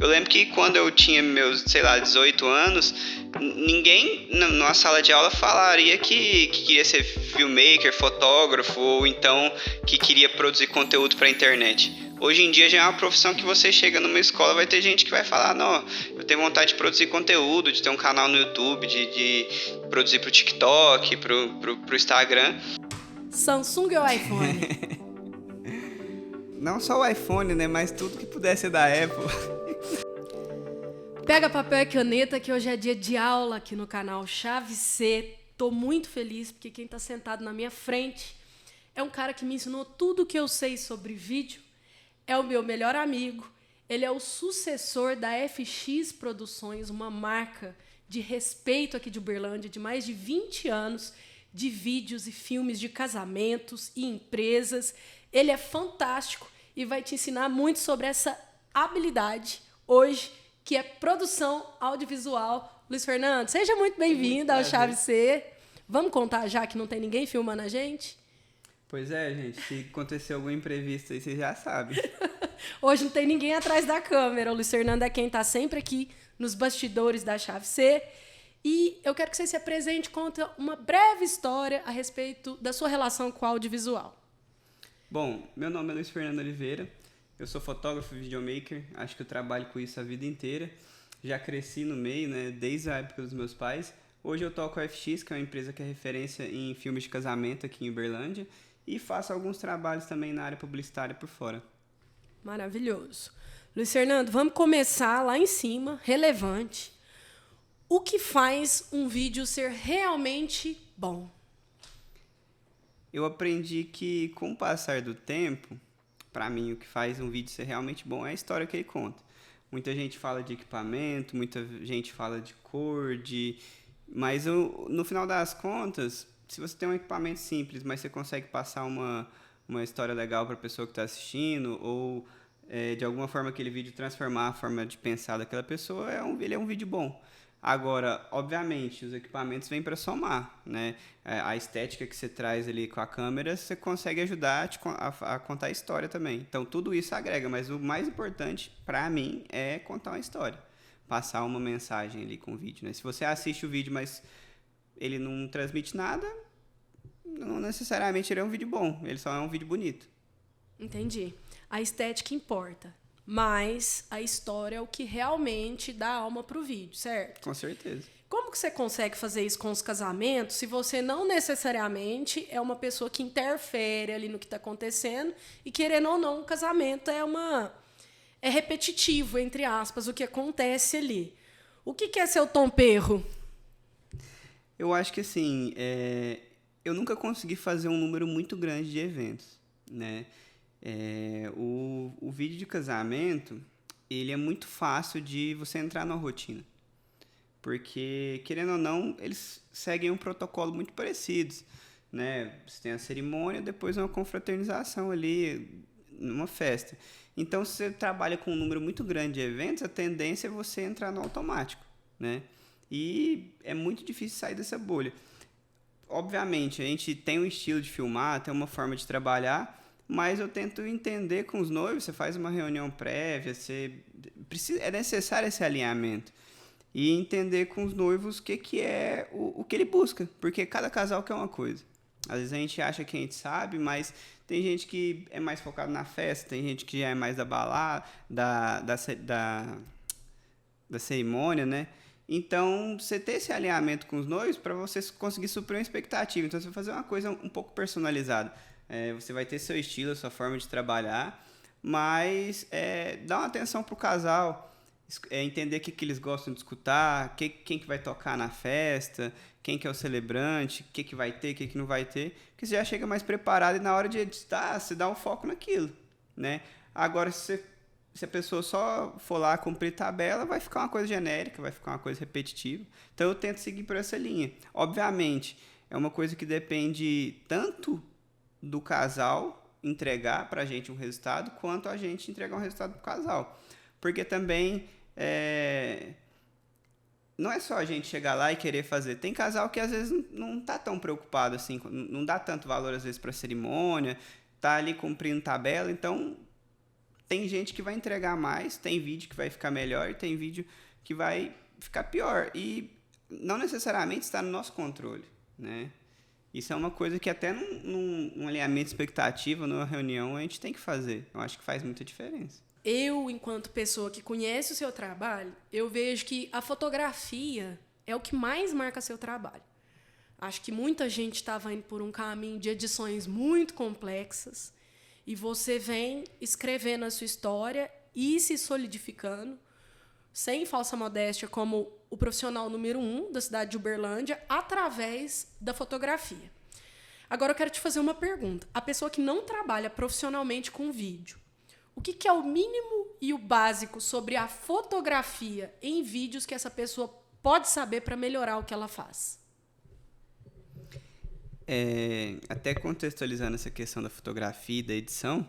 Eu lembro que quando eu tinha meus, sei lá, 18 anos, ninguém numa sala de aula falaria que queria ser filmmaker, fotógrafo, ou então que queria produzir conteúdo para a internet. Hoje em dia já é uma profissão que você chega numa escola, vai ter gente que vai falar, não, eu tenho vontade de produzir conteúdo, de ter um canal no YouTube, de produzir pro TikTok, pro Instagram. Samsung ou iPhone? Não só o iPhone, né, mas tudo que pudesse ser da Apple. Pega papel e caneta que hoje é dia de aula aqui no canal Chave C. Tô muito feliz porque quem tá sentado na minha frente é um cara que me ensinou tudo o que eu sei sobre vídeo. É o meu melhor amigo. Ele é o sucessor da FX Produções, uma marca de respeito aqui de Uberlândia, de mais de 20 anos, de vídeos e filmes de casamentos e empresas. Ele é fantástico e vai te ensinar muito sobre essa habilidade hoje, que é produção audiovisual. Luiz Fernando, seja muito bem-vindo ao Chave C. Vamos contar já que não tem ninguém filmando a gente? Pois é, gente, se acontecer algum imprevisto aí, vocês já sabem. Hoje não tem ninguém atrás da câmera. O Luiz Fernando é quem está sempre aqui nos bastidores da Chave C. E eu quero que você se apresente e conte uma breve história a respeito da sua relação com o audiovisual. Bom, meu nome é Luiz Fernando Oliveira. Eu sou fotógrafo e videomaker. Acho que eu trabalho com isso a vida inteira. Já cresci no meio, né, desde a época dos meus pais. Hoje eu toco a FX, que é uma empresa que é referência em filmes de casamento aqui em Uberlândia. E faço alguns trabalhos também na área publicitária por fora. Maravilhoso. Luiz Fernando, vamos começar lá em cima, relevante. O que faz um vídeo ser realmente bom? Eu aprendi que, com o passar do tempo, para mim, o que faz um vídeo ser realmente bom é a história que ele conta. Muita gente fala de equipamento, muita gente fala de cor, mas no final das contas, se você tem um equipamento simples, mas você consegue passar uma história legal para a pessoa que está assistindo, ou de alguma forma aquele vídeo transformar a forma de pensar daquela pessoa, ele é um vídeo bom. Agora, obviamente, os equipamentos vêm para somar, né? A estética que você traz ali com a câmera, você consegue ajudar a contar a história também. Então, tudo isso agrega, mas o mais importante, para mim, é contar uma história. Passar uma mensagem ali com o vídeo, né? Se você assiste o vídeo, mas ele não transmite nada, não necessariamente ele é um vídeo bom, ele só é um vídeo bonito. Entendi. A estética importa, mas a história é o que realmente dá alma pro vídeo, certo? Com certeza. Como que você consegue fazer isso com os casamentos se você não necessariamente é uma pessoa que interfere ali no que está acontecendo e, querendo ou não, o casamento é repetitivo, entre aspas, o que acontece ali. O que é seu tom perro? Eu acho que assim, eu nunca consegui fazer um número muito grande de eventos, né? O vídeo de casamento, ele é muito fácil de você entrar na rotina. Porque, querendo ou não, eles seguem um protocolo muito parecido, né? Você tem a cerimônia, depois uma confraternização ali, numa festa. Então, se você trabalha com um número muito grande de eventos, a tendência é você entrar no automático, né? E é muito difícil sair dessa bolha. Obviamente, a gente tem um estilo de filmar, tem uma forma de trabalhar, mas eu tento entender com os noivos, você faz uma reunião prévia, é necessário esse alinhamento. E entender com os noivos o que é o que ele busca, porque cada casal quer uma coisa. Às vezes a gente acha que a gente sabe, mas tem gente que é mais focado na festa, tem gente que já é mais da balada, da cerimônia, né? Então, você ter esse alinhamento com os noivos para você conseguir suprir uma expectativa. Então, você vai fazer uma coisa um pouco personalizada. Você vai ter seu estilo, sua forma de trabalhar, mas dá uma atenção para o casal, entender o que eles gostam de escutar, quem que vai tocar na festa, quem que é o celebrante, o que vai ter, o que não vai ter, que você já chega mais preparado e na hora de editar, você dá um foco naquilo, né? Agora, se a pessoa só for lá cumprir tabela, vai ficar uma coisa genérica, vai ficar uma coisa repetitiva. Então, eu tento seguir por essa linha. Obviamente, é uma coisa que depende tanto do casal entregar pra gente um resultado, quanto a gente entregar um resultado pro casal. Porque também não é só a gente chegar lá e querer fazer. Tem casal que às vezes não tá tão preocupado assim, não dá tanto valor às vezes pra cerimônia, tá ali cumprindo tabela, então tem gente que vai entregar mais, tem vídeo que vai ficar melhor e tem vídeo que vai ficar pior. E não necessariamente está no nosso controle, né? Isso é uma coisa que até num alinhamento de expectativa, numa reunião, a gente tem que fazer. Eu acho que faz muita diferença. Eu, enquanto pessoa que conhece o seu trabalho, eu vejo que a fotografia é o que mais marca seu trabalho. Acho que muita gente estava indo por um caminho de edições muito complexas e você vem escrevendo a sua história e se solidificando, sem falsa modéstia, como o profissional número 1 da cidade de Uberlândia, através da fotografia. Agora eu quero te fazer uma pergunta. A pessoa que não trabalha profissionalmente com vídeo, o que é o mínimo e o básico sobre a fotografia em vídeos que essa pessoa pode saber para melhorar o que ela faz? Até contextualizando essa questão da fotografia e da edição,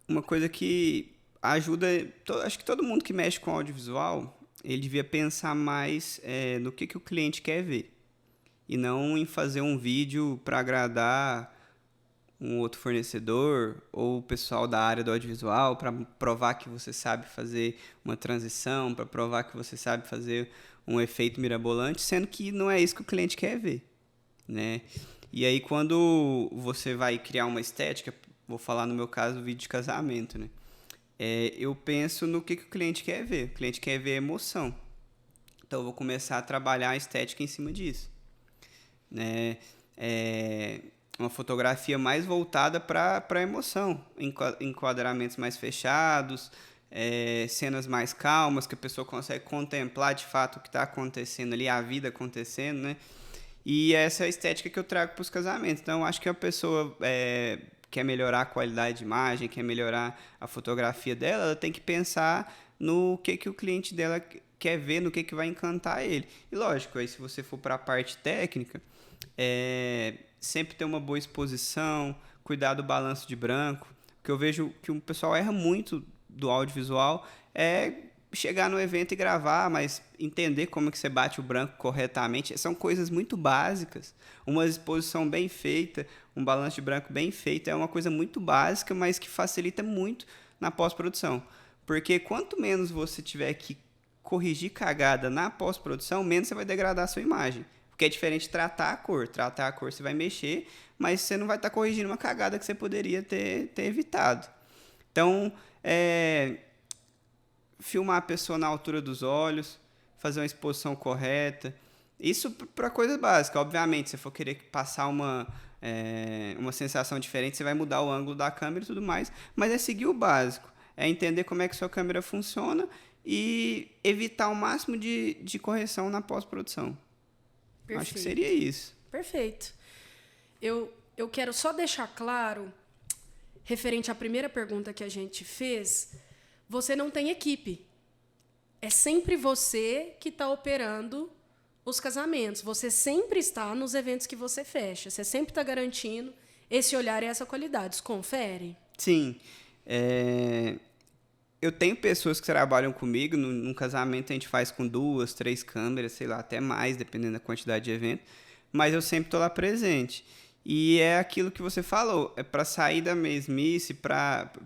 uma coisa que ajuda, acho que todo mundo que mexe com audiovisual, ele devia pensar mais no que o cliente quer ver e não em fazer um vídeo para agradar um outro fornecedor ou o pessoal da área do audiovisual, para provar que você sabe fazer uma transição, para provar que você sabe fazer um efeito mirabolante, sendo que não é isso que o cliente quer ver, né? E aí, quando você vai criar uma estética, vou falar no meu caso, vídeo de casamento, né? Eu penso no que o cliente quer ver. O cliente quer ver emoção. Então, eu vou começar a trabalhar a estética em cima disso, né? Uma fotografia mais voltada para a emoção, enquadramentos mais fechados, cenas mais calmas, que a pessoa consegue contemplar de fato o que está acontecendo ali, a vida acontecendo, né? E essa é a estética que eu trago para os casamentos. Então, acho que a pessoa quer melhorar a qualidade de imagem, quer melhorar a fotografia dela, ela tem que pensar no que o cliente dela quer ver, no que vai encantar ele. E lógico, aí se você for para a parte técnica, sempre ter uma boa exposição, cuidar do balanço de branco, porque eu vejo que o pessoal erra muito do audiovisual, chegar no evento e gravar, mas entender como que você bate o branco corretamente, são coisas muito básicas. Uma exposição bem feita, um balanço de branco bem feito, é uma coisa muito básica, mas que facilita muito na pós-produção. Porque quanto menos você tiver que corrigir cagada na pós-produção, menos você vai degradar a sua imagem. Porque é diferente de tratar a cor. Tratar a cor você vai mexer, mas você não vai estar corrigindo uma cagada que você poderia ter evitado. Então, filmar a pessoa na altura dos olhos, fazer uma exposição correta. Isso para coisa básica. Obviamente, se você for querer passar uma sensação diferente, você vai mudar o ângulo da câmera e tudo mais, mas é seguir o básico. É entender como é que sua câmera funciona e evitar o máximo de correção na pós-produção. Perfeito. Acho que seria isso. Perfeito. Eu quero só deixar claro, referente à primeira pergunta que a gente fez, você não tem equipe. É sempre você que está operando os casamentos. Você sempre está nos eventos que você fecha. Você sempre está garantindo esse olhar e essa qualidade. Confere? Sim. Eu tenho pessoas que trabalham comigo, num casamento a gente faz com 2, 3 câmeras, sei lá, até mais, dependendo da quantidade de evento, mas eu sempre estou lá presente. E é aquilo que você falou, é para sair da mesmice,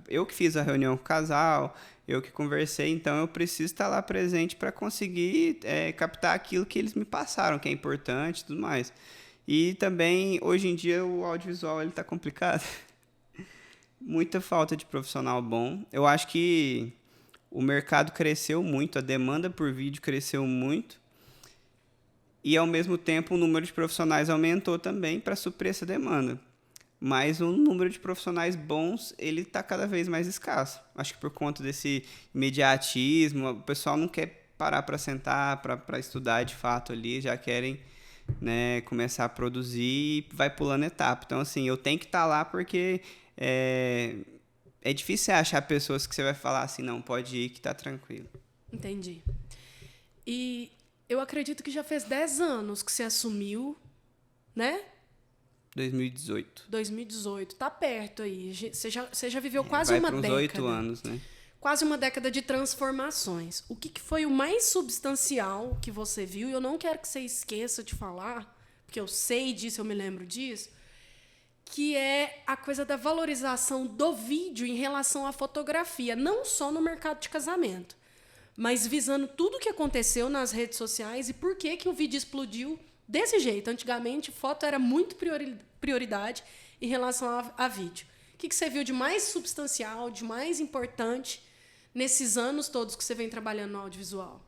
eu que fiz a reunião com o casal, eu que conversei, então eu preciso estar lá presente para conseguir captar aquilo que eles me passaram, que é importante e tudo mais. E também, hoje em dia, o audiovisual está complicado. Muita falta de profissional bom. Eu acho que o mercado cresceu muito, a demanda por vídeo cresceu muito e, ao mesmo tempo, o número de profissionais aumentou também para suprir essa demanda. Mas o número de profissionais bons ele está cada vez mais escasso. Acho que por conta desse imediatismo, o pessoal não quer parar para sentar, para estudar de fato ali, já querem, né, começar a produzir e vai pulando etapa. Então, assim, eu tenho que estar lá porque é difícil achar pessoas que você vai falar assim, não, pode ir que tá tranquilo. Entendi. E eu acredito que já fez 10 anos que você assumiu, né? 2018. 2018. Tá perto aí. Você já viveu quase uma década. Vai para uns 8 anos, né? Quase uma década de transformações. O que foi o mais substancial que você viu? E eu não quero que você esqueça de falar, porque eu sei disso, eu me lembro disso. que é a coisa da valorização do vídeo em relação à fotografia, não só no mercado de casamento, mas visando tudo o que aconteceu nas redes sociais e por que o vídeo explodiu desse jeito. Antigamente, foto era muito prioridade em relação a vídeo. O que você viu de mais substancial, de mais importante nesses anos todos que você vem trabalhando no audiovisual?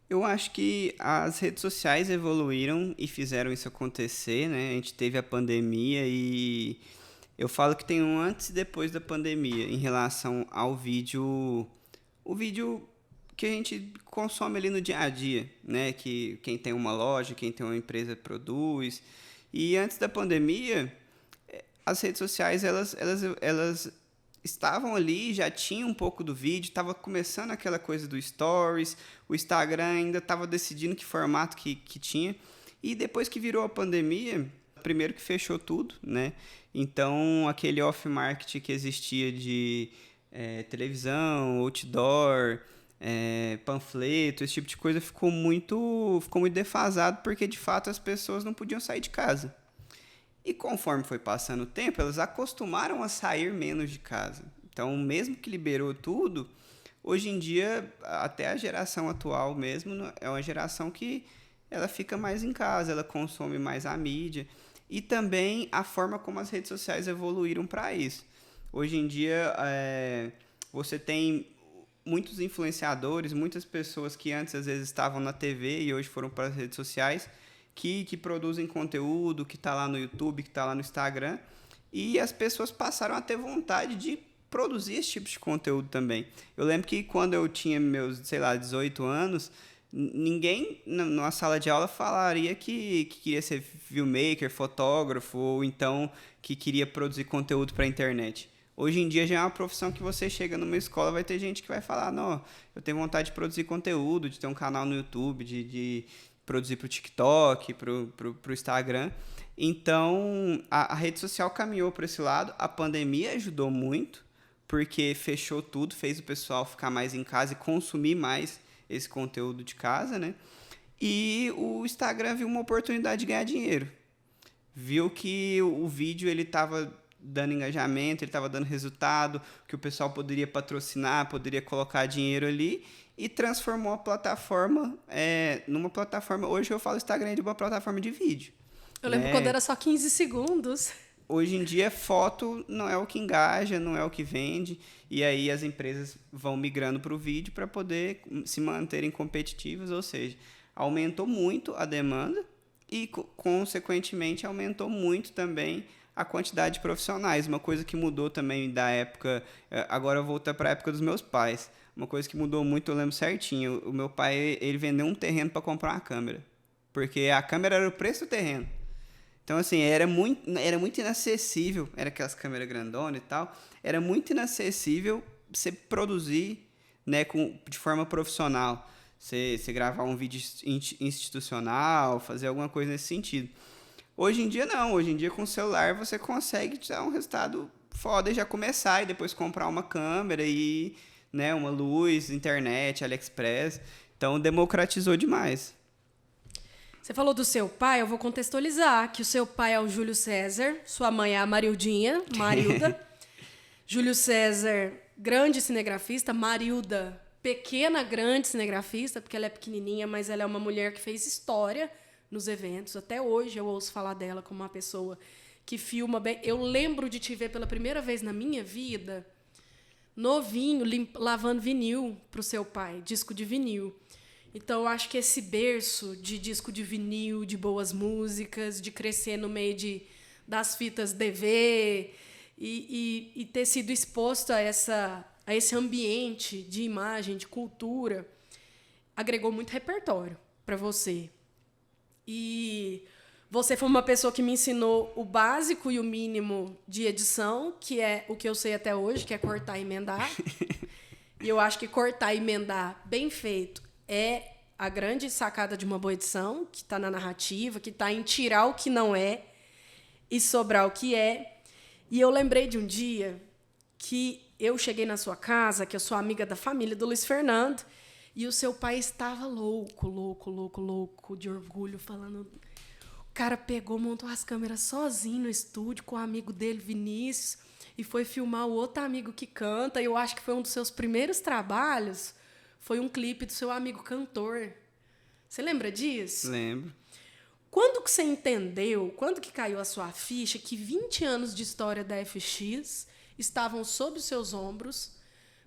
Eu acho que as redes sociais evoluíram e fizeram isso acontecer, né? A gente teve a pandemia e eu falo que tem um antes e depois da pandemia em relação ao vídeo, o vídeo que a gente consome ali no dia a dia, né? Que quem tem uma loja, quem tem uma empresa produz. E antes da pandemia, as redes sociais elas estavam ali, já tinha um pouco do vídeo, estava começando aquela coisa do Stories, o Instagram ainda estava decidindo que formato que tinha, e depois que virou a pandemia, primeiro que fechou tudo, né? Então, aquele off-market que existia de televisão, outdoor, panfleto, esse tipo de coisa ficou muito defasado, porque, de fato, as pessoas não podiam sair de casa. E conforme foi passando o tempo, elas acostumaram a sair menos de casa. Então, mesmo que liberou tudo, hoje em dia, até a geração atual mesmo, é uma geração que ela fica mais em casa, ela consome mais a mídia. E também a forma como as redes sociais evoluíram para isso. Hoje em dia, você tem muitos influenciadores, muitas pessoas que antes às vezes estavam na TV e hoje foram para as redes sociais, que produzem conteúdo, que está lá no YouTube, que está lá no Instagram, e as pessoas passaram a ter vontade de produzir esse tipo de conteúdo também. Eu lembro que quando eu tinha meus, 18 anos, ninguém numa sala de aula falaria que queria ser filmmaker, fotógrafo, ou então que queria produzir conteúdo para a internet. Hoje em dia já é uma profissão que você chega numa escola, vai ter gente que vai falar, não, eu tenho vontade de produzir conteúdo, de ter um canal no YouTube, de produzir para o TikTok, para o Instagram. Então, a rede social caminhou para esse lado. A pandemia ajudou muito, porque fechou tudo, fez o pessoal ficar mais em casa e consumir mais esse conteúdo de casa, né? E o Instagram viu uma oportunidade de ganhar dinheiro. Viu que o vídeo ele estava dando engajamento, ele estava dando resultado, que o pessoal poderia patrocinar, poderia colocar dinheiro ali, e transformou a plataforma numa plataforma... Hoje eu falo Instagram de uma plataforma de vídeo. Eu lembro quando era só 15 segundos. Hoje em dia, foto não é o que engaja, não é o que vende, e aí as empresas vão migrando para o vídeo para poder se manterem competitivas, ou seja, aumentou muito a demanda e, consequentemente, aumentou muito também a quantidade de profissionais. Uma coisa que mudou também da época... Agora eu vou voltar para a época dos meus pais. Uma coisa que mudou muito, eu lembro certinho. O meu pai, ele vendeu um terreno para comprar uma câmera. Porque a câmera era o preço do terreno. Então, assim, era muito inacessível. Era aquelas câmeras grandonas e tal. Era muito inacessível você produzir, né, de forma profissional. Você gravar um vídeo institucional, fazer alguma coisa nesse sentido. Hoje em dia, não. Hoje em dia, com o celular, você consegue te dar um resultado foda e já começar. E depois comprar uma câmera e... né, uma luz, internet, AliExpress. Então, democratizou demais. Você falou do seu pai, eu vou contextualizar que o seu pai é o Júlio César, sua mãe é a Marildinha, Marilda. Júlio César, grande cinegrafista, Marilda, pequena, grande cinegrafista, porque ela é pequenininha, mas ela é uma mulher que fez história nos eventos. Até hoje eu ouço falar dela como uma pessoa que filma bem. Eu lembro de te ver pela primeira vez na minha vida... novinho, lavando vinil para o seu pai, disco de vinil. Então, eu acho que esse berço de disco de vinil, de boas músicas, de crescer no meio das fitas DV e ter sido exposto a esse ambiente de imagem, de cultura, agregou muito repertório para você. E você foi uma pessoa que me ensinou o básico e o mínimo de edição, que é o que eu sei até hoje, que é cortar e emendar. E eu acho que cortar e emendar bem feito é a grande sacada de uma boa edição, que está na narrativa, que está em tirar o que não é e sobrar o que é. E eu lembrei de um dia que eu cheguei na sua casa, que eu sou amiga da família do Luiz Fernando, e o seu pai estava louco de orgulho, falando... O cara pegou, montou as câmeras sozinho no estúdio com o amigo dele, Vinícius, e foi filmar o outro amigo que canta. Eu acho que foi um dos seus primeiros trabalhos, foi um clipe do seu amigo cantor. Você lembra disso? Lembro. Quando que você entendeu, quando que caiu a sua ficha que 20 anos de história da FX estavam sob os seus ombros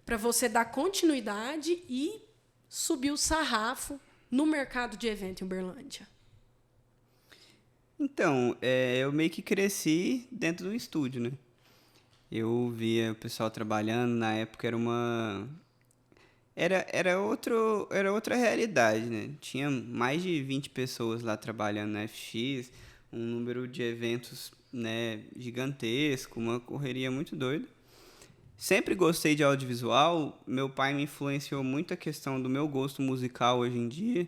para você dar continuidade e subir o sarrafo no mercado de evento em Uberlândia? Então, eu meio que cresci dentro do estúdio, né? Eu via o pessoal trabalhando, na época era outra realidade, né? Tinha mais de 20 pessoas lá trabalhando na FX, um número de eventos, né, gigantesco, uma correria muito doida. Sempre gostei de audiovisual, meu pai me influenciou muito a questão do meu gosto musical hoje em dia,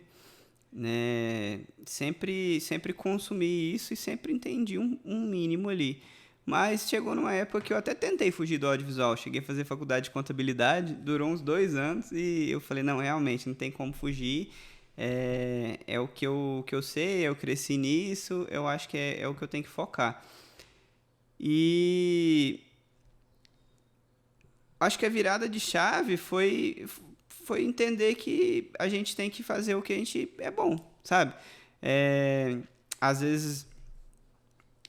né? Sempre consumi isso e sempre entendi um mínimo ali. Mas chegou numa época que eu até tentei fugir do audiovisual. Cheguei a fazer faculdade de contabilidade, durou uns 2 anos e eu falei, não, realmente, não tem como fugir. É o que eu sei, eu cresci nisso, eu acho que é o que eu tenho que focar. E acho que a virada de chave foi entender que a gente tem que fazer o que a gente é bom, sabe? Às vezes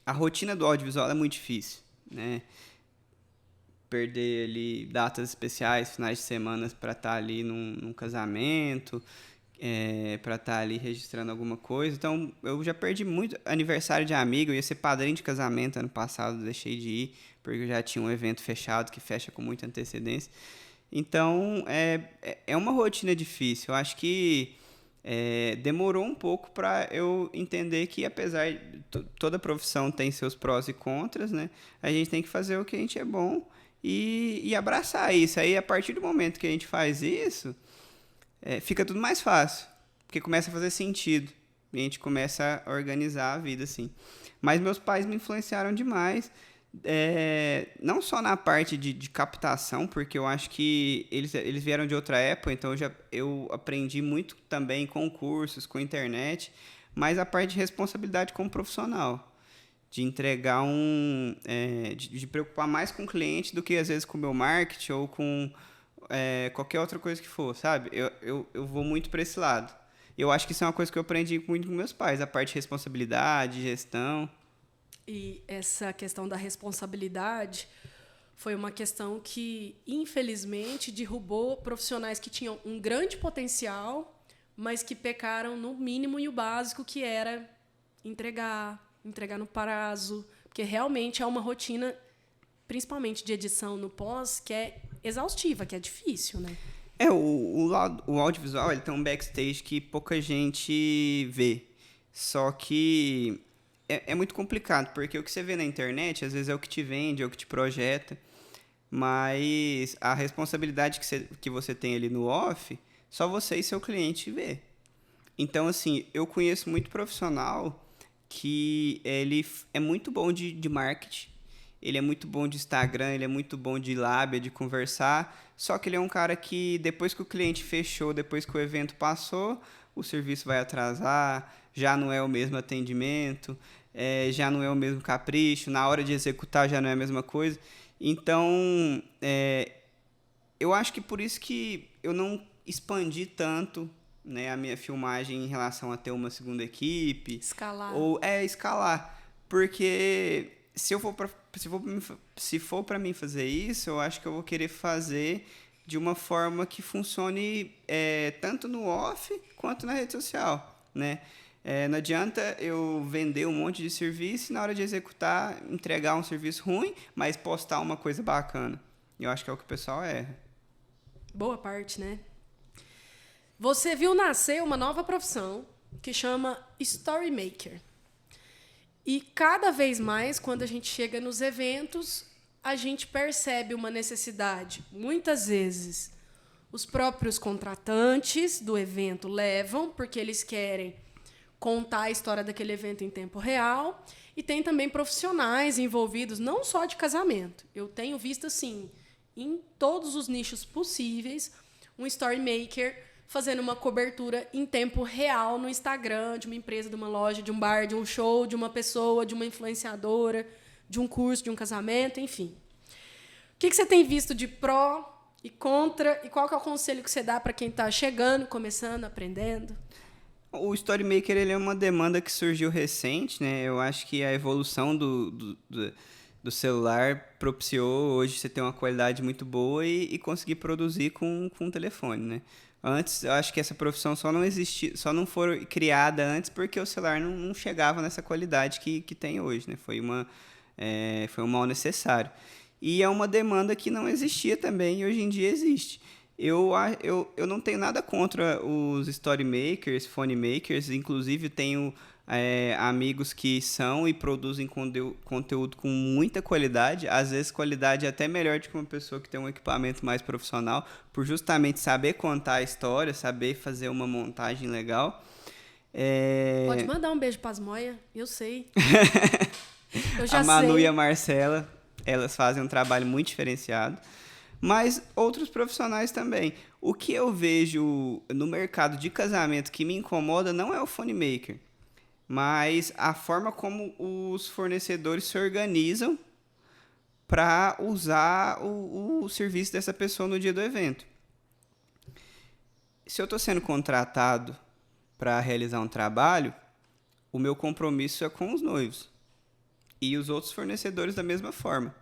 a rotina do audiovisual é muito difícil, né? Perder ali datas especiais, finais de semana para estar ali num casamento, para estar ali registrando alguma coisa. Então, eu já perdi muito aniversário de amigo, eu ia ser padrinho de casamento ano passado, deixei de ir, porque eu já tinha um evento fechado, que fecha com muita antecedência. Então, é uma rotina difícil. Eu acho que demorou um pouco para eu entender que, apesar de toda profissão tem seus prós e contras, né? A gente tem que fazer o que a gente é bom e abraçar isso. Aí, a partir do momento que a gente faz isso, fica tudo mais fácil, porque começa a fazer sentido. E a gente começa a organizar a vida, assim. Mas meus pais me influenciaram demais, não só na parte de captação, porque eu acho que eles vieram de outra época, então eu aprendi muito também com cursos, com internet, mas a parte de responsabilidade como profissional, de entregar de preocupar mais com o cliente do que às vezes com o meu marketing ou com qualquer outra coisa que for, sabe? Eu vou muito para esse lado. Eu acho que isso é uma coisa que eu aprendi muito com meus pais, a parte de responsabilidade, gestão. E essa questão da responsabilidade foi uma questão que, infelizmente, derrubou profissionais que tinham um grande potencial, mas que pecaram no mínimo e o básico, que era entregar no prazo, porque realmente é uma rotina, principalmente de edição no pós, que é exaustiva, que é difícil, né? O audiovisual, ele tem um backstage que pouca gente vê. Só que é muito complicado, porque o que você vê na internet, às vezes é o que te vende, é o que te projeta, mas a responsabilidade que você tem ali no off, só você e seu cliente vê. Então, assim, eu conheço muito profissional que ele é muito bom de marketing, ele é muito bom de Instagram, ele é muito bom de lábia, de conversar, só que ele é um cara que, depois que o cliente fechou, depois que o evento passou, o serviço vai atrasar, já não é o mesmo atendimento, já não é o mesmo capricho, na hora de executar já não é a mesma coisa. Então, eu acho que por isso que eu não expandi tanto, né, a minha filmagem em relação a ter uma segunda equipe. Escalar. Ou escalar. Porque se for para mim fazer isso, eu acho que eu vou querer fazer de uma forma que funcione tanto no off quanto na rede social, né? Não adianta eu vender um monte de serviço e na hora de executar, entregar um serviço ruim, mas postar uma coisa bacana. Eu acho que é o que o pessoal erra. Boa parte, né? Você viu nascer uma nova profissão que chama Storymaker. E cada vez mais, quando a gente chega nos eventos, a gente percebe uma necessidade. Muitas vezes, os próprios contratantes do evento levam, porque eles querem contar a história daquele evento em tempo real. E tem também profissionais envolvidos, não só de casamento. Eu tenho visto, assim, em todos os nichos possíveis, um storymaker fazendo uma cobertura em tempo real no Instagram de uma empresa, de uma loja, de um bar, de um show, de uma pessoa, de uma influenciadora, de um curso, de um casamento, enfim. O que você tem visto de pró e contra, e qual que é o conselho que você dá para quem está chegando, começando, aprendendo? O Storymaker ele é uma demanda que surgiu recente, né? Eu acho que a evolução do celular propiciou hoje você ter uma qualidade muito boa e conseguir produzir com um telefone, né? Antes, eu acho que essa profissão só não existia, só não foi criada antes porque o celular não chegava nessa qualidade que tem hoje, né? Foi um mal necessário. E é uma demanda que não existia também e hoje em dia existe. Eu não tenho nada contra os storymakers, phonemakers, inclusive tenho amigos que são e produzem conteúdo com muita qualidade, às vezes qualidade até melhor do que uma pessoa que tem um equipamento mais profissional, por justamente saber contar a história, saber fazer uma montagem legal. Pode mandar um beijo pras Moia, eu sei. Eu já a Manu sei. e a Marcela, elas fazem um trabalho muito diferenciado. Mas outros profissionais também. O que eu vejo no mercado de casamento que me incomoda não é o phonemaker, mas a forma como os fornecedores se organizam para usar o serviço dessa pessoa no dia do evento. Se eu estou sendo contratado para realizar um trabalho, o meu compromisso é com os noivos e os outros fornecedores da mesma forma.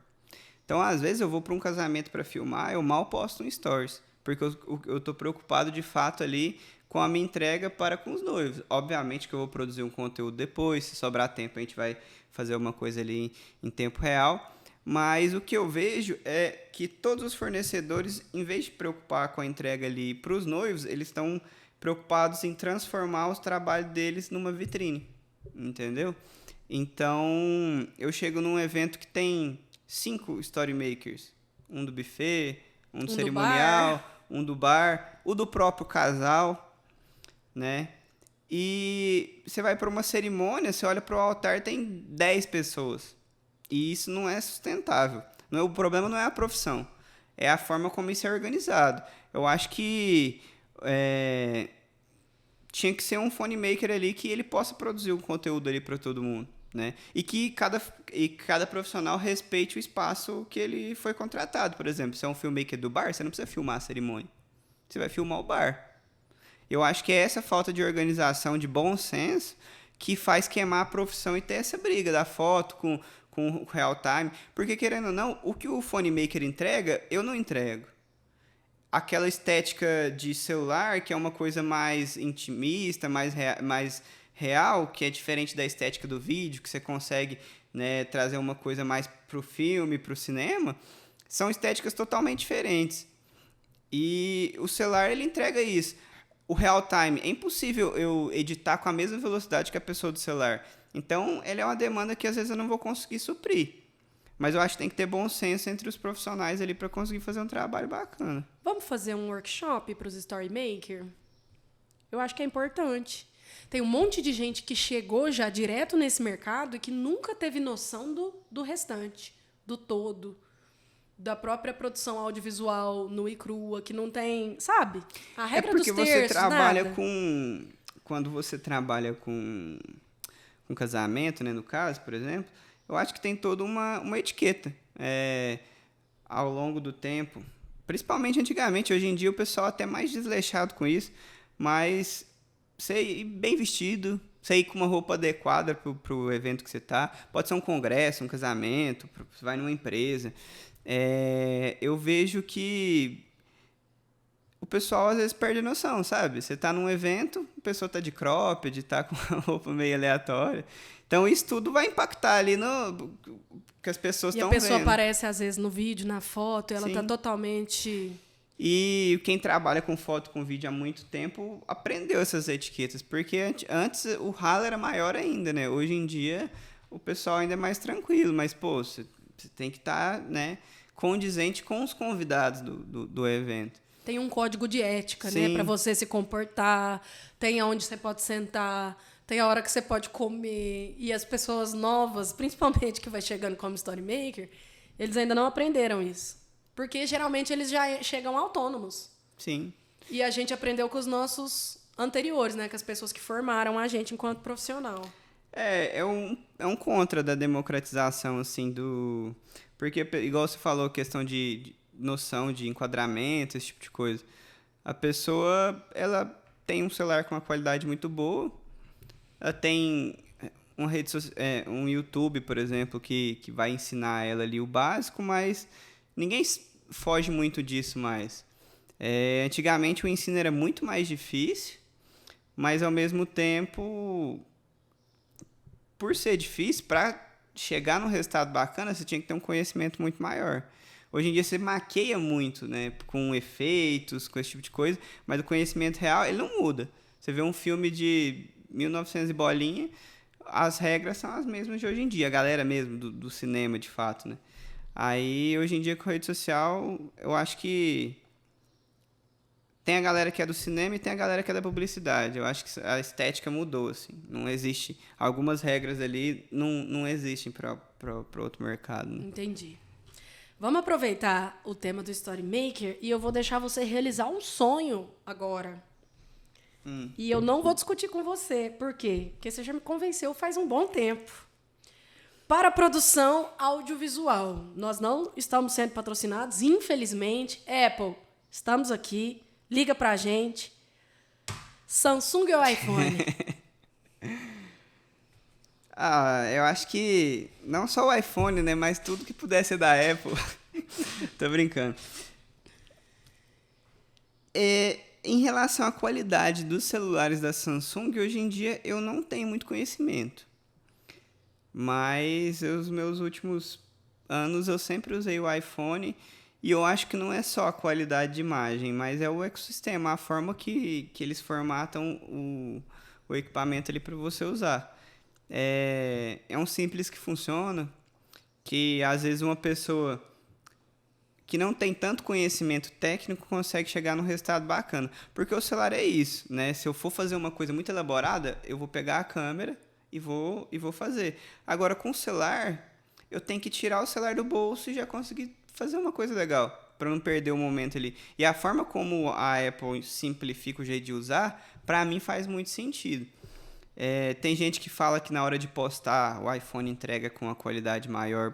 Então, às vezes, eu vou para um casamento para filmar, eu mal posto um stories, porque eu estou preocupado, de fato, ali com a minha entrega para com os noivos. Obviamente que eu vou produzir um conteúdo depois, se sobrar tempo, a gente vai fazer uma coisa ali em tempo real. Mas o que eu vejo é que todos os fornecedores, em vez de preocupar com a entrega ali para os noivos, eles estão preocupados em transformar os trabalhos deles numa vitrine, entendeu? Então, eu chego num evento que tem 5 storymakers, um do buffet, um do cerimonial, um do bar, o do próprio casal, né? E você vai para uma cerimônia, você olha para o altar, tem 10 pessoas. E isso não é sustentável. O problema não é a profissão, é a forma como isso é organizado. Eu acho que tinha que ser um phonemaker ali que ele possa produzir um conteúdo ali para todo mundo, né? E que cada profissional respeite o espaço que ele foi contratado. Por exemplo, se é um filmmaker do bar, você não precisa filmar a cerimônia. Você vai filmar o bar. Eu acho que é essa falta de organização, de bom senso, que faz queimar a profissão e ter essa briga da foto com o real time. Porque, querendo ou não, o que o phonemaker entrega, eu não entrego. Aquela estética de celular, que é uma coisa mais intimista, mais real, que é diferente da estética do vídeo, que você consegue, né, trazer uma coisa mais pro filme, pro cinema, são estéticas totalmente diferentes. E o celular, ele entrega isso. O real time, é impossível eu editar com a mesma velocidade que a pessoa do celular. Então, ele é uma demanda que às vezes eu não vou conseguir suprir. Mas eu acho que tem que ter bom senso entre os profissionais ali para conseguir fazer um trabalho bacana. Vamos fazer um workshop para os storymaker? Eu acho que é importante. Tem um monte de gente que chegou já direto nesse mercado e que nunca teve noção do restante, do todo, da própria produção audiovisual nua e crua, que não tem, sabe? A regra dos terços, você trabalha nada. Quando você trabalha com casamento, né, no caso, por exemplo, eu acho que tem toda uma etiqueta. Ao longo do tempo, principalmente antigamente, hoje em dia o pessoal é até mais desleixado com isso, mas você ir bem vestido, você ir com uma roupa adequada para o evento que você está. Pode ser um congresso, um casamento, você vai numa empresa. Eu vejo que o pessoal às vezes perde a noção, sabe? Você está num evento, a pessoa está de cropped, está com uma roupa meio aleatória. Então isso tudo vai impactar ali no que as pessoas estão vendo. E a pessoa aparece às vezes no vídeo, na foto, ela está totalmente... E quem trabalha com foto, com vídeo há muito tempo, aprendeu essas etiquetas, porque antes o ralo era maior ainda, né? Hoje em dia o pessoal ainda é mais tranquilo, mas, pô, você tem que estar, né, condizente com os convidados do evento. Tem um código de ética, Sim. né, para você se comportar, tem aonde você pode sentar, tem a hora que você pode comer, e as pessoas novas, principalmente que vai chegando como storymaker, eles ainda não aprenderam isso. Porque, geralmente, eles já chegam autônomos. Sim. E a gente aprendeu com os nossos anteriores, né? Com as pessoas que formaram a gente enquanto profissional. É um contra da democratização, assim, Porque, igual você falou, questão de noção de enquadramento, esse tipo de coisa. A pessoa, ela tem um celular com uma qualidade muito boa, ela tem uma um YouTube, por exemplo, que vai ensinar ela ali o básico, mas ninguém foge muito disso mais. Antigamente o ensino era muito mais difícil, mas ao mesmo tempo, por ser difícil, para chegar num resultado bacana, você tinha que ter um conhecimento muito maior. Hoje em dia você maqueia muito, né, com efeitos, com esse tipo de coisa, mas o conhecimento real, ele não muda. Você vê um filme de 1900 e bolinha, as regras são as mesmas de hoje em dia, a galera mesmo do cinema, de fato, né? Aí, hoje em dia, com rede social, eu acho que tem a galera que é do cinema e tem a galera que é da publicidade. Eu acho que a estética mudou, assim. Não existe... Algumas regras ali não existem para outro mercado, né? Entendi. Vamos aproveitar o tema do Story Maker e eu vou deixar você realizar um sonho agora. E eu não vou discutir com você. Por quê? Porque você já me convenceu faz um bom tempo. Para a produção audiovisual. Nós não estamos sendo patrocinados, infelizmente. Apple, estamos aqui. Liga pra gente. Samsung ou iPhone? Eu acho que não só o iPhone, né, mas tudo que puder ser da Apple. Tô brincando. Em relação à qualidade dos celulares da Samsung, hoje em dia eu não tenho muito conhecimento. Mas os meus últimos anos eu sempre usei o iPhone e eu acho que não é só a qualidade de imagem, mas é o ecossistema, a forma que eles formatam o equipamento ali para você usar. É um simples que funciona, que às vezes uma pessoa que não tem tanto conhecimento técnico consegue chegar num resultado bacana. Porque o celular é isso, né? Se eu for fazer uma coisa muito elaborada, eu vou pegar a câmera e vou fazer. Agora, com o celular, eu tenho que tirar o celular do bolso e já conseguir fazer uma coisa legal, para não perder o momento ali. E a forma como a Apple simplifica o jeito de usar, para mim faz muito sentido. Tem gente que fala que na hora de postar, o iPhone entrega com uma qualidade maior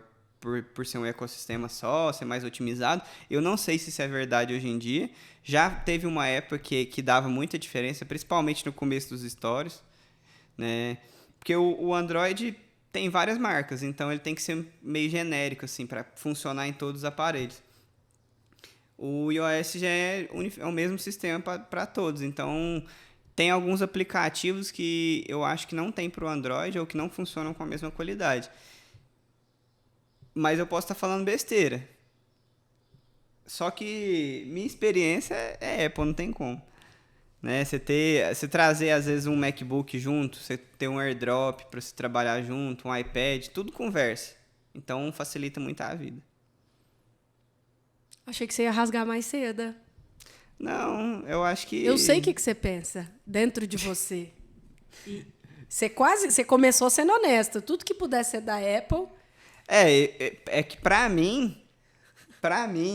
por ser um ecossistema só, ser mais otimizado. Eu não sei se isso é verdade hoje em dia. Já teve uma época que dava muita diferença, principalmente no começo dos stories, né? Porque o Android tem várias marcas, então ele tem que ser meio genérico assim, para funcionar em todos os aparelhos. O iOS já é o mesmo sistema para todos, então tem alguns aplicativos que eu acho que não tem para o Android ou que não funcionam com a mesma qualidade. Mas eu posso estar falando besteira. Só que minha experiência é Apple, não tem como. Né? Você trazer, às vezes, um MacBook junto, você ter um AirDrop para você trabalhar junto, um iPad, tudo conversa. Então, facilita muito a vida. Achei que você ia rasgar mais cedo. Não, eu acho que... Eu sei o que você pensa dentro de você. E você começou sendo honesto. Tudo que puder ser da Apple... É que pra mim,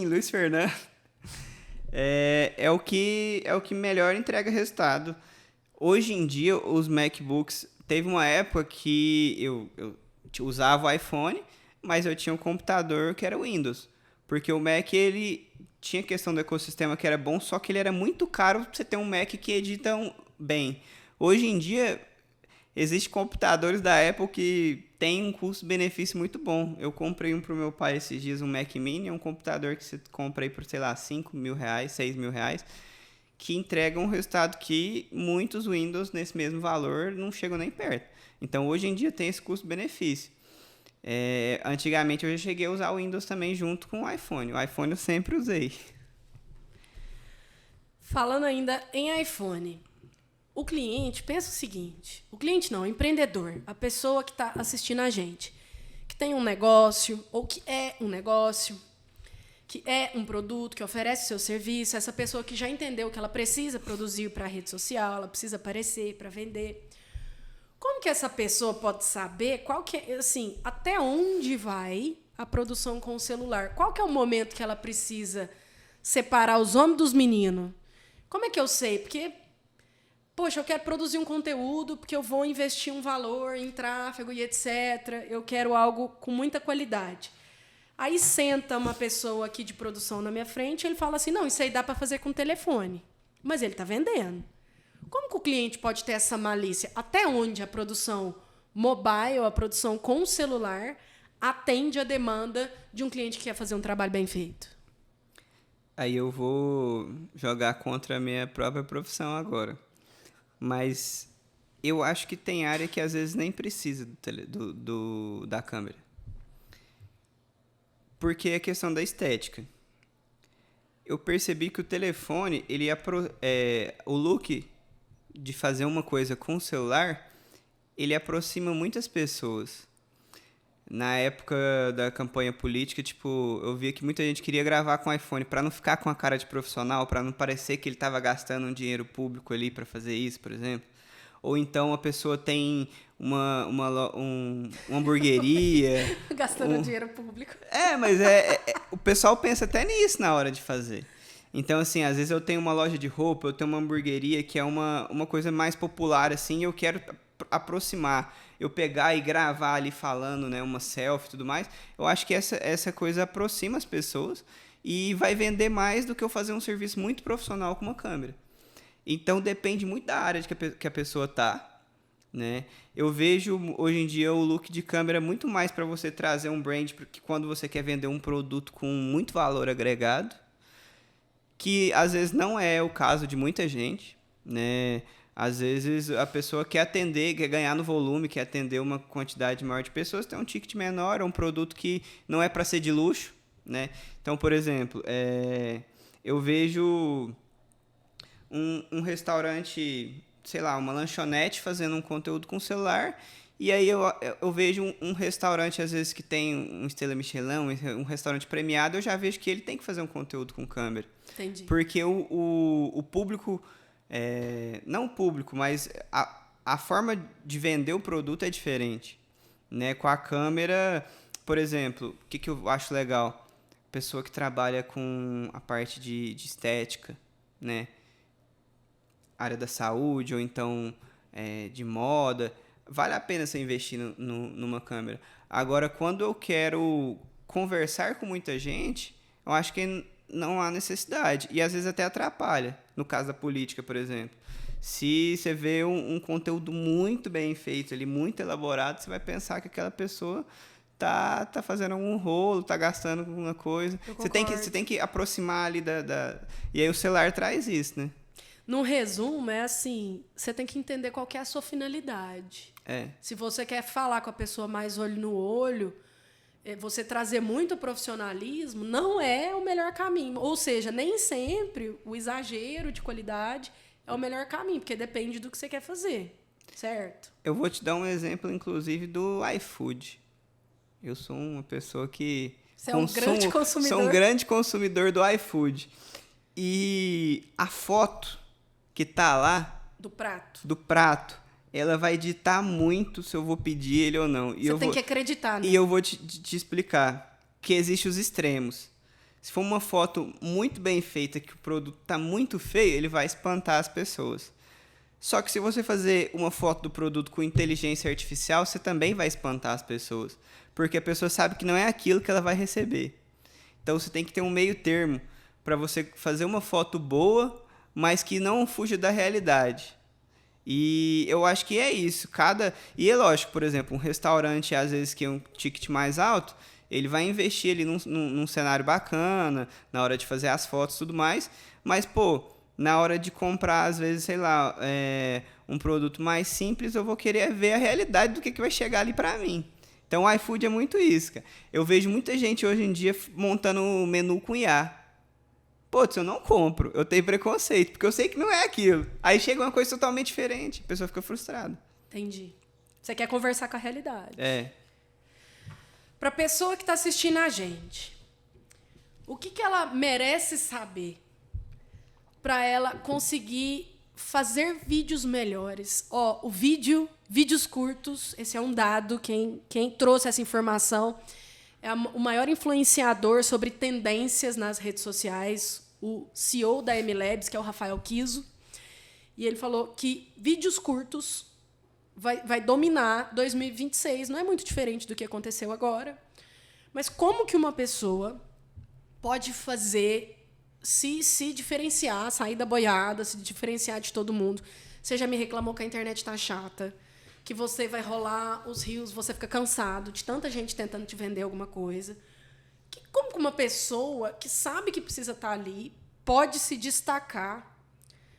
Luiz Fernando, é o que melhor entrega resultado. Hoje em dia, os MacBooks... Teve uma época que eu usava o iPhone, mas eu tinha um computador que era Windows. Porque o Mac, ele tinha questão do ecossistema que era bom, só que ele era muito caro pra você ter um Mac que edita bem. Hoje em dia, existem computadores da Apple que tem um custo-benefício muito bom. Eu comprei um pro meu pai esses dias, um Mac Mini, um computador que você comprei por, sei lá, R$5.000, R$6.000, que entrega um resultado que muitos Windows nesse mesmo valor não chegam nem perto. Então, hoje em dia tem esse custo-benefício. Antigamente eu já cheguei a usar o Windows também junto com o iPhone. O iPhone eu sempre usei. Falando ainda em iPhone, o cliente pensa o seguinte: o cliente não, o empreendedor, a pessoa que está assistindo a gente, que tem um negócio, ou que é um negócio, que é um produto, que oferece seu serviço, essa pessoa que já entendeu que ela precisa produzir para a rede social, ela precisa aparecer para vender. Como que essa pessoa pode saber qual que é, assim, até onde vai a produção com o celular? Qual que é o momento que ela precisa separar os homens dos meninos? Como é que eu sei? Porque, poxa, eu quero produzir um conteúdo, porque eu vou investir um valor em tráfego e etc. Eu quero algo com muita qualidade. Aí senta uma pessoa aqui de produção na minha frente, ele fala assim, não, isso aí dá para fazer com telefone. Mas ele está vendendo. Como que o cliente pode ter essa malícia? Até onde a produção mobile, a produção com celular, atende a demanda de um cliente que quer fazer um trabalho bem feito? Aí eu vou jogar contra a minha própria profissão agora. Mas eu acho que tem área que às vezes nem precisa da câmera. Porque é questão da estética. Eu percebi que o telefone, o look de fazer uma coisa com o celular, ele aproxima muitas pessoas. Na época da campanha política, tipo, eu via que muita gente queria gravar com iPhone para não ficar com a cara de profissional, para não parecer que ele estava gastando um dinheiro público ali para fazer isso, por exemplo. Ou então a pessoa tem uma hamburgueria. Gastando dinheiro público. Mas o pessoal pensa até nisso na hora de fazer. Então, assim, às vezes eu tenho uma loja de roupa, eu tenho uma hamburgueria que é uma coisa mais popular, assim, e eu quero aproximar. Eu pegar e gravar ali falando, né, uma selfie e tudo mais, eu acho que essa coisa aproxima as pessoas e vai vender mais do que eu fazer um serviço muito profissional com uma câmera. Então, depende muito da área que a pessoa tá, né? Eu vejo, hoje em dia, o look de câmera muito mais para você trazer um brand, porque quando você quer vender um produto com muito valor agregado, que às vezes não é o caso de muita gente, né? Às vezes a pessoa quer atender, quer ganhar no volume, quer atender uma quantidade maior de pessoas, tem um ticket menor, é um produto que não é para ser de luxo, né? Então, por exemplo, eu vejo um restaurante, sei lá, uma lanchonete fazendo um conteúdo com celular, e aí eu vejo um restaurante, às vezes, que tem um Estrela Michelin, um restaurante premiado, eu já vejo que ele tem que fazer um conteúdo com câmera. Entendi. Porque o público... não o público, mas a forma de vender o produto é diferente, né? Com a câmera, por exemplo, o que eu acho legal? Pessoa que trabalha com a parte de estética, né? Área da saúde, ou então de moda, vale a pena você investir numa câmera. Agora, quando eu quero conversar com muita gente, eu acho que não há necessidade. E às vezes até atrapalha. No caso da política, por exemplo. Se você vê um conteúdo muito bem feito, ali, muito elaborado, você vai pensar que aquela pessoa tá fazendo algum rolo, tá gastando alguma coisa. Você tem que aproximar ali E aí o celular traz isso, né? No resumo, é assim, você tem que entender qual que é a sua finalidade. Se você quer falar com a pessoa mais olho no olho, você trazer muito profissionalismo não é o melhor caminho. Ou seja, nem sempre o exagero de qualidade é o melhor caminho, porque depende do que você quer fazer, certo? Eu vou te dar um exemplo, inclusive, do iFood. Eu sou uma pessoa que... Você é um grande consumidor. Sou um grande consumidor do iFood. E a foto que tá lá... Do prato. Ela vai ditar muito se eu vou pedir ele ou não. Você tem que acreditar, né? E eu vou te explicar que existem os extremos. Se for uma foto muito bem feita, que o produto está muito feio, ele vai espantar as pessoas. Só que se você fazer uma foto do produto com inteligência artificial, você também vai espantar as pessoas. Porque a pessoa sabe que não é aquilo que ela vai receber. Então você tem que ter um meio termo para você fazer uma foto boa, mas que não fuja da realidade. E eu acho que é isso. E é lógico, por exemplo, um restaurante, às vezes, que é um ticket mais alto, ele vai investir ali num cenário bacana, na hora de fazer as fotos e tudo mais, mas, na hora de comprar, às vezes, sei lá, um produto mais simples, eu vou querer ver a realidade do que vai chegar ali pra mim. Então, o iFood é muito isso, cara. Eu vejo muita gente hoje em dia montando o menu com IA. Eu não compro, eu tenho preconceito, porque eu sei que não é aquilo. Aí chega uma coisa totalmente diferente, a pessoa fica frustrada. Entendi. Você quer conversar com a realidade. Para a pessoa que está assistindo a gente, o que ela merece saber para ela conseguir fazer vídeos melhores? Vídeos curtos, esse é um dado, quem trouxe essa informação é o maior influenciador sobre tendências nas redes sociais, o CEO da MLabs, que é o Rafael Kiso, e ele falou que vídeos curtos vai dominar 2026. Não é muito diferente do que aconteceu agora. Mas como que uma pessoa pode fazer se diferenciar, sair da boiada, se diferenciar de todo mundo? Você já me reclamou que a internet está chata, que você vai rolar os rios, você fica cansado de tanta gente tentando te vender alguma coisa. Como que uma pessoa que sabe que precisa estar ali pode se destacar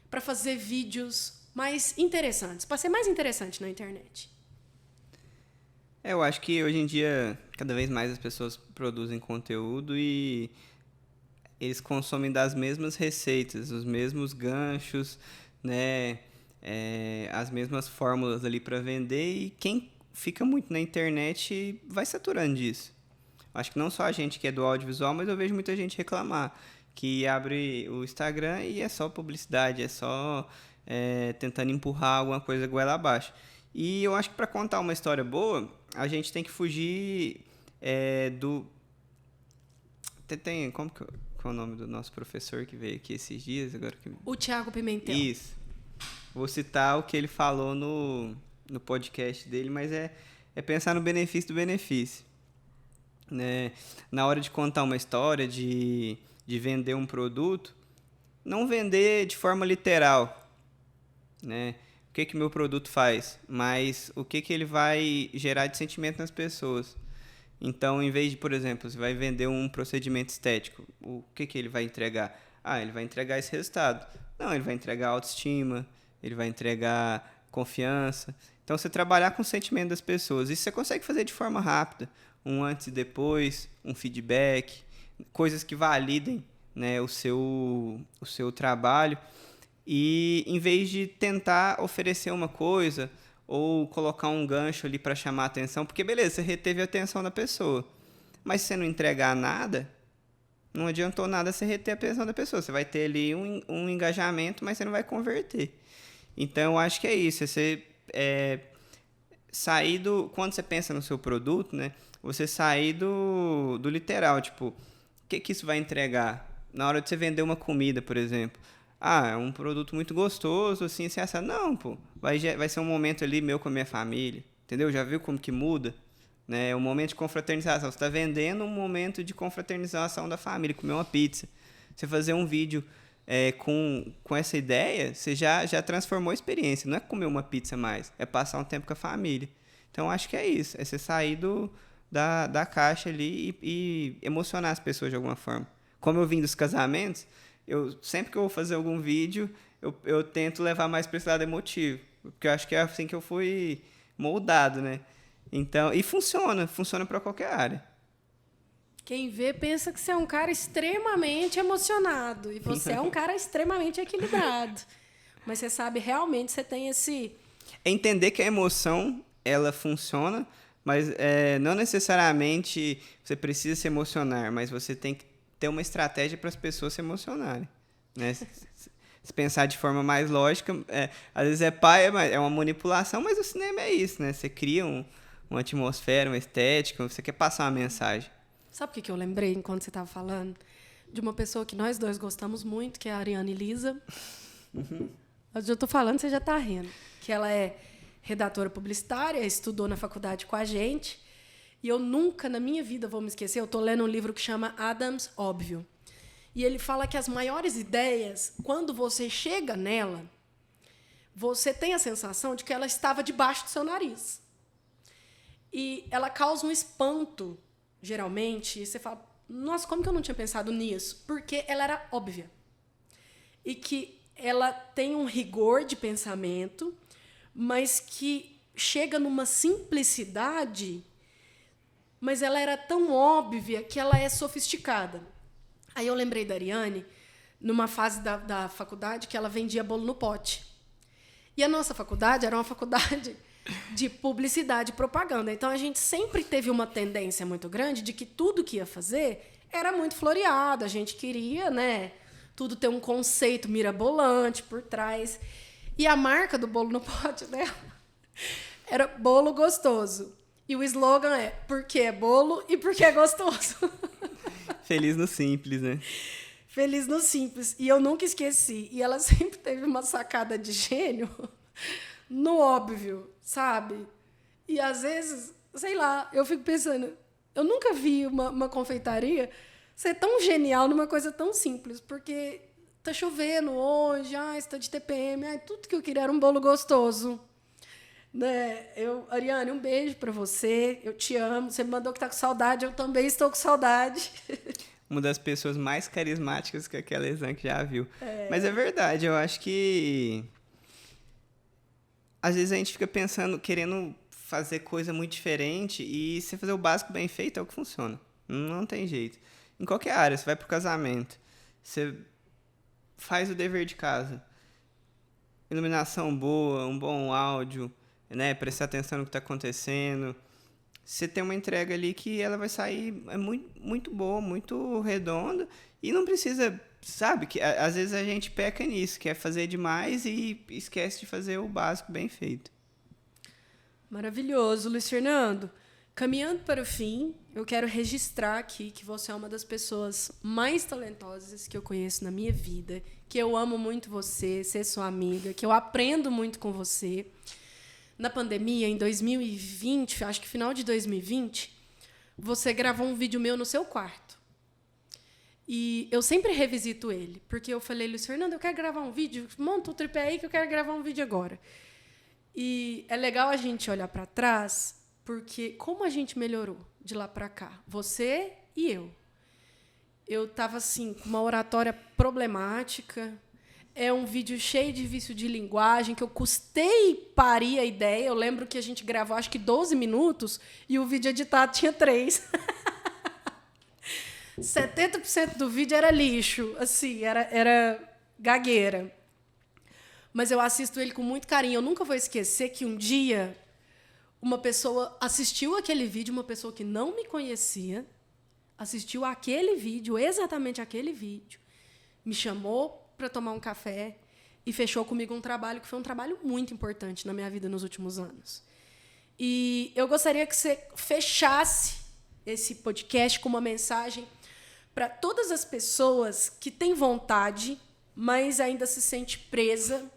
para fazer vídeos mais interessantes, para ser mais interessante na internet? Eu acho que hoje em dia, cada vez mais as pessoas produzem conteúdo e eles consomem das mesmas receitas, os mesmos ganchos, né? As mesmas fórmulas ali para vender, e quem fica muito na internet vai saturando disso. Acho que não só a gente que é do audiovisual, mas eu vejo muita gente reclamar que abre o Instagram e é só publicidade, é só tentando empurrar alguma coisa goela abaixo. E eu acho que para contar uma história boa, a gente tem que fugir do... Como que é o nome do nosso professor que veio aqui esses dias? Agora que... O Thiago Pimentel. Isso. Vou citar o que ele falou no podcast dele, mas é pensar no benefício do benefício. Né? Na hora de contar uma história, de vender um produto, não vender de forma literal, né? O que meu produto faz, mas o que ele vai gerar de sentimento nas pessoas. Então, em vez de, por exemplo, você vai vender um procedimento estético, o que ele vai entregar? Ele vai entregar esse resultado. Não, ele vai entregar autoestima, ele vai entregar confiança. Então, você trabalhar com o sentimento das pessoas. Isso você consegue fazer de forma rápida. Um antes e depois, um feedback, coisas que validem, né, o seu trabalho. E em vez de tentar oferecer uma coisa ou colocar um gancho ali para chamar a atenção, porque beleza, você reteve a atenção da pessoa, mas se você não entregar nada, não adiantou nada você reter a atenção da pessoa. Você vai ter ali um engajamento, mas você não vai converter. Então, eu acho que é isso. Você sair do... Quando você pensa no seu produto, né, você sair do literal. Tipo, o que isso vai entregar? Na hora de você vender uma comida, por exemplo. É um produto muito gostoso, assim, você acha, não, pô, vai ser um momento ali meu com a minha família, entendeu? Já viu como que muda? Né? Um momento de confraternização. Você está vendendo um momento de confraternização da família, comer uma pizza. Você fazer um vídeo com essa ideia, você já transformou a experiência. Não é comer uma pizza mais, é passar um tempo com a família. Então, acho que é isso. É você sair da caixa ali e emocionar as pessoas de alguma forma. Como eu vim dos casamentos, sempre que eu vou fazer algum vídeo, eu tento levar mais para esse lado emotivo. Porque eu acho que é assim que eu fui moldado, né? Então, e funciona para qualquer área. Quem vê pensa que você é um cara extremamente emocionado. E você é um cara extremamente equilibrado. Mas você sabe, realmente, você tem esse... É entender que a emoção, ela funciona, mas não necessariamente você precisa se emocionar, mas você tem que ter uma estratégia para as pessoas se emocionarem. Né? Se pensar de forma mais lógica, às vezes é uma manipulação, mas o cinema é isso, né? Você cria uma atmosfera, uma estética, você quer passar uma mensagem. Sabe o que eu lembrei enquanto você estava falando? De uma pessoa que nós dois gostamos muito, que é a Ariane Lisa. Eu já estou falando, você já está rindo. Que ela é redatora publicitária, estudou na faculdade com a gente. E eu nunca, na minha vida, vou me esquecer, eu estou lendo um livro que chama Adams Óbvio. E ele fala que as maiores ideias, quando você chega nela, você tem a sensação de que ela estava debaixo do seu nariz. E ela causa um espanto, geralmente, e você fala, nossa, como que eu não tinha pensado nisso? Porque ela era óbvia. E que ela tem um rigor de pensamento, mas que chega numa simplicidade, mas ela era tão óbvia que ela é sofisticada. Aí eu lembrei da Ariane, numa fase da faculdade, que ela vendia bolo no pote. E a nossa faculdade era uma faculdade de publicidade e propaganda. Então, a gente sempre teve uma tendência muito grande de que tudo que ia fazer era muito floreado. A gente queria, né, tudo ter um conceito mirabolante por trás. E a marca do bolo no pote dela era bolo gostoso. E o slogan é porque é bolo e porque é gostoso. Feliz no simples, né? Feliz no simples. E eu nunca esqueci. E ela sempre teve uma sacada de gênio no óbvio, sabe? E às vezes, sei lá, eu fico pensando, eu nunca vi uma confeitaria ser tão genial numa coisa tão simples, porque tá chovendo hoje, está de TPM, tudo que eu queria era um bolo gostoso. Né? Ariane, um beijo para você, eu te amo, você me mandou que tá com saudade, eu também estou com saudade. Uma das pessoas mais carismáticas que aquela Elisângela já viu. Mas é verdade, eu acho que às vezes a gente fica pensando, querendo fazer coisa muito diferente e se fazer o básico bem feito é o que funciona. Não tem jeito. Em qualquer área, você vai pro casamento, você faz o dever de casa. Iluminação boa, um bom áudio, né? Prestar atenção no que está acontecendo. Você tem uma entrega ali que ela vai sair muito, muito boa, muito redonda e não precisa, sabe? Que às vezes a gente peca nisso, quer fazer demais e esquece de fazer o básico bem feito. Maravilhoso, Luiz Fernando. Caminhando para o fim, eu quero registrar aqui que você é uma das pessoas mais talentosas que eu conheço na minha vida, que eu amo muito você, ser sua amiga, que eu aprendo muito com você. Na pandemia, em 2020, acho que final de 2020, você gravou um vídeo meu no seu quarto. E eu sempre revisito ele, porque eu falei, Luiz Fernando, eu quero gravar um vídeo, monta o tripé aí que eu quero gravar um vídeo agora. E é legal a gente olhar para trás, porque como a gente melhorou de lá para cá? Você e eu. Eu estava assim, com uma oratória problemática. É um vídeo cheio de vício de linguagem, que eu custei parir a ideia. Eu lembro que a gente gravou, acho que 12 minutos, e o vídeo editado tinha 3. 70% do vídeo era lixo, assim, era gagueira. Mas eu assisto ele com muito carinho. Eu nunca vou esquecer que um dia uma pessoa assistiu aquele vídeo, uma pessoa que não me conhecia, assistiu aquele vídeo, exatamente aquele vídeo, me chamou para tomar um café e fechou comigo um trabalho que foi um trabalho muito importante na minha vida nos últimos anos. E eu gostaria que você fechasse esse podcast com uma mensagem para todas as pessoas que têm vontade, mas ainda se sente presa.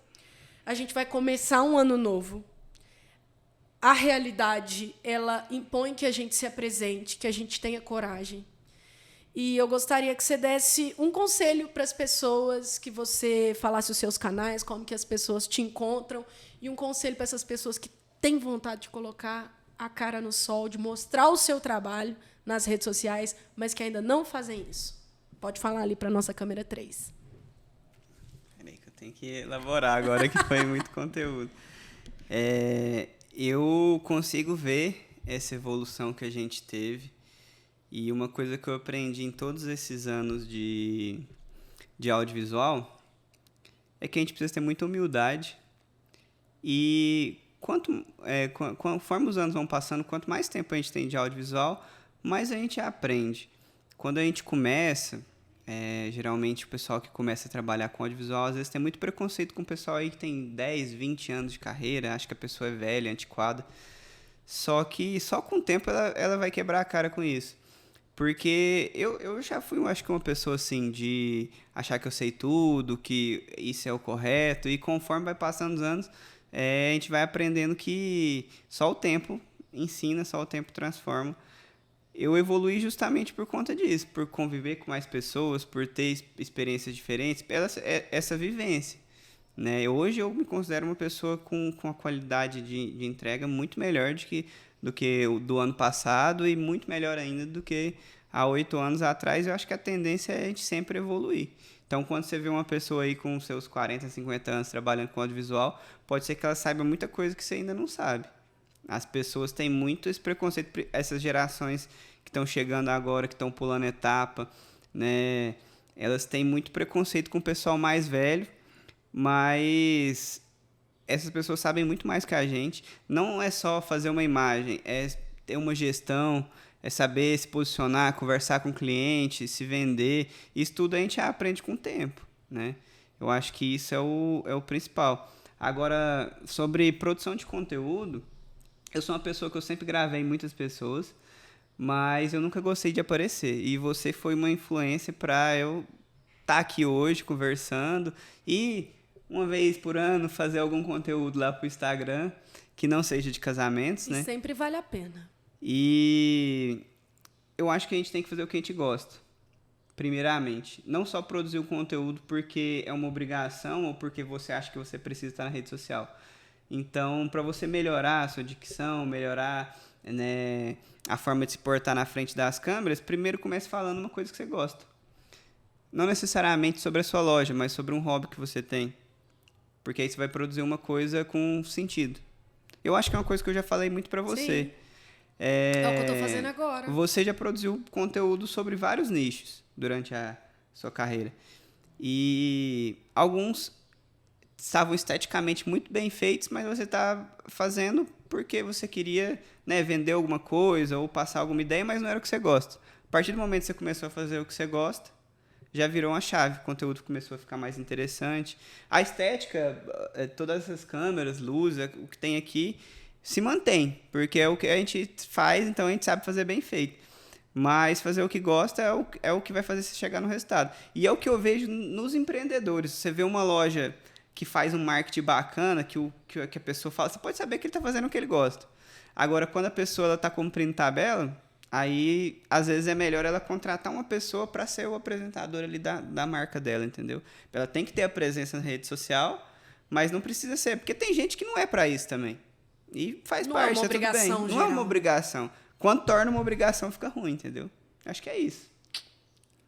A gente vai começar um ano novo. A realidade, ela impõe que a gente se apresente, que a gente tenha coragem. E eu gostaria que você desse um conselho para as pessoas, que você falasse os seus canais, como que as pessoas te encontram, e um conselho para essas pessoas que têm vontade de colocar a cara no sol, de mostrar o seu trabalho nas redes sociais, mas que ainda não fazem isso. Pode falar ali para a nossa câmera 3. Peraí que eu tenho que elaborar agora, que foi muito conteúdo. Eu consigo ver essa evolução que a gente teve. E uma coisa que eu aprendi em todos esses anos de audiovisual é que a gente precisa ter muita humildade. E conforme os anos vão passando, quanto mais tempo a gente tem de audiovisual, mais a gente aprende. Quando a gente começa, geralmente o pessoal que começa a trabalhar com audiovisual, às vezes tem muito preconceito com o pessoal aí que tem 10, 20 anos de carreira, acha que a pessoa é velha, antiquada. Só que só com o tempo ela vai quebrar a cara com isso. Porque eu já fui, acho que uma pessoa assim, de achar que eu sei tudo, que isso é o correto, e conforme vai passando os anos, a gente vai aprendendo que só o tempo ensina, só o tempo transforma. Eu evoluí justamente por conta disso, por conviver com mais pessoas, por ter experiências diferentes, essa vivência. Né? Hoje eu me considero uma pessoa com a qualidade de entrega muito melhor do que o do ano passado e muito melhor ainda do que há 8 anos atrás. Eu acho que a tendência é a gente sempre evoluir. Então, quando você vê uma pessoa aí com seus 40, 50 anos trabalhando com audiovisual, pode ser que ela saiba muita coisa que você ainda não sabe. As pessoas têm muito esse preconceito, essas gerações que estão chegando agora, que estão pulando etapa, né? Elas têm muito preconceito com o pessoal mais velho, mas essas pessoas sabem muito mais que a gente. Não é só fazer uma imagem, é ter uma gestão, é saber se posicionar, conversar com o cliente, se vender. Isso tudo a gente aprende com o tempo, né? Eu acho que isso é o principal. Agora, sobre produção de conteúdo, eu sou uma pessoa que eu sempre gravei muitas pessoas, mas eu nunca gostei de aparecer. E você foi uma influência para eu estar aqui hoje conversando e uma vez por ano fazer algum conteúdo lá pro Instagram que não seja de casamentos, né? E sempre vale a pena. E eu acho que a gente tem que fazer o que a gente gosta. Primeiramente, não só produzir o conteúdo porque é uma obrigação ou porque você acha que você precisa estar na rede social. Então, para você melhorar a sua dicção, melhorar, né, a forma de se portar na frente das câmeras, primeiro comece falando uma coisa que você gosta. Não necessariamente sobre a sua loja, mas sobre um hobby que você tem. Porque aí você vai produzir uma coisa com sentido. Eu acho que é uma coisa que eu já falei muito para você. Sim. É o que eu tô fazendo agora. Você já produziu conteúdo sobre vários nichos durante a sua carreira. E alguns estavam esteticamente muito bem feitos, mas você está fazendo porque você queria, né, vender alguma coisa ou passar alguma ideia, mas não era o que você gosta. A partir do momento que você começou a fazer o que você gosta, já virou uma chave, o conteúdo começou a ficar mais interessante. A estética, todas essas câmeras, luz, o que tem aqui, se mantém, porque é o que a gente faz, então a gente sabe fazer bem feito. Mas fazer o que gosta é o que vai fazer você chegar no resultado. E é o que eu vejo nos empreendedores. Você vê uma loja que faz um marketing bacana, que a pessoa fala, você pode saber que ele está fazendo o que ele gosta. Agora, quando a pessoa está cumprindo tabela, aí, às vezes, é melhor ela contratar uma pessoa para ser o apresentador ali da marca dela, entendeu? Ela tem que ter a presença na rede social, mas não precisa ser, porque tem gente que não é para isso também. E faz Não parte, é uma tudo bem. obrigação Não é uma geral. obrigação. Quando torna uma obrigação, fica ruim, entendeu? Acho que é isso.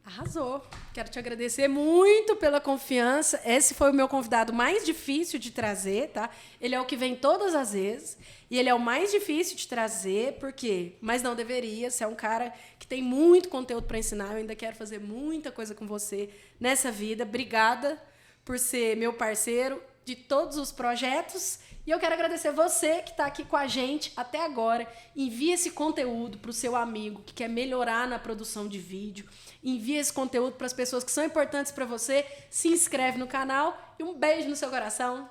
Arrasou. Quero te agradecer muito pela confiança. Esse foi o meu convidado mais difícil de trazer, tá? Ele é o que vem todas as vezes. E ele é o mais difícil de trazer, por quê? Mas não deveria. Você é um cara que tem muito conteúdo para ensinar. Eu ainda quero fazer muita coisa com você nessa vida. Obrigada por ser meu parceiro de todos os projetos. E eu quero agradecer você que está aqui com a gente até agora. Envie esse conteúdo para o seu amigo que quer melhorar na produção de vídeo. Envie esse conteúdo para as pessoas que são importantes para você. Se inscreve no canal e um beijo no seu coração.